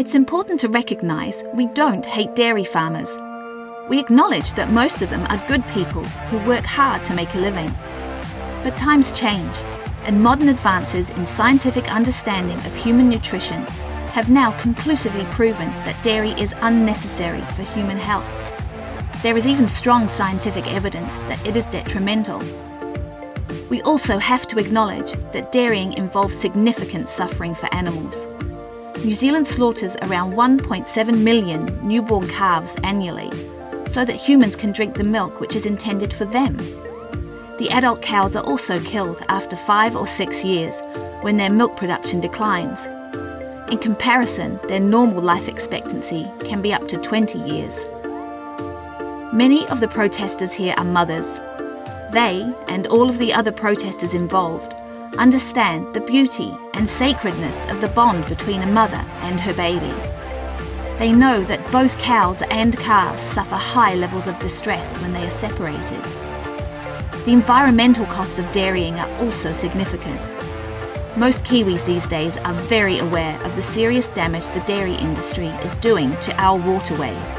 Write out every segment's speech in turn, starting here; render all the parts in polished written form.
It's important to recognise we don't hate dairy farmers. We acknowledge that most of them are good people who work hard to make a living. But times change, and modern advances in scientific understanding of human nutrition have now conclusively proven that dairy is unnecessary for human health. There is even strong scientific evidence that it is detrimental. We also have to acknowledge that dairying involves significant suffering for animals. New Zealand slaughters around 1.7 million newborn calves annually, so that humans can drink the milk which is intended for them. The adult cows are also killed after 5 or 6 years, when their milk production declines. In comparison, their normal life expectancy can be up to 20 years. Many of the protesters here are mothers. They, and all of the other protesters involved, understand the beauty and sacredness of the bond between a mother and her baby. They know that both cows and calves suffer high levels of distress when they are separated. The environmental costs of dairying are also significant. Most Kiwis these days are very aware of the serious damage the dairy industry is doing to our waterways.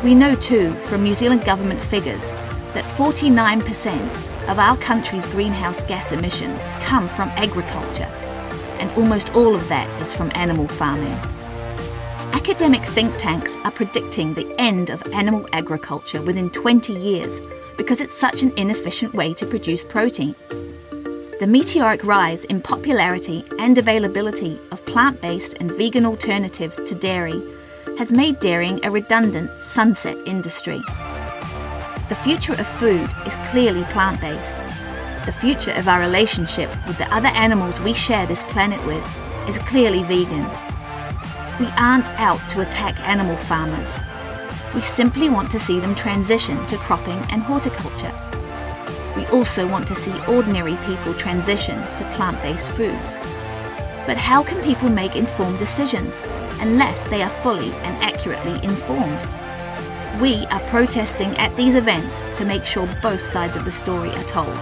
We know too, from New Zealand government figures, that 49% of our country's greenhouse gas emissions come from agriculture, and almost all of that is from animal farming. Academic think tanks are predicting the end of animal agriculture within 20 years because it's such an inefficient way to produce protein. The meteoric rise in popularity and availability of plant-based and vegan alternatives to dairy has made dairying a redundant sunset industry. The future of food is clearly plant-based. The future of our relationship with the other animals we share this planet with is clearly vegan. We aren't out to attack animal farmers. We simply want to see them transition to cropping and horticulture. We also want to see ordinary people transition to plant-based foods. But how can people make informed decisions unless they are fully and accurately informed? We are protesting at these events to make sure both sides of the story are told,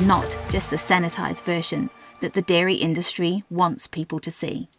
not just the sanitized version that the dairy industry wants people to see.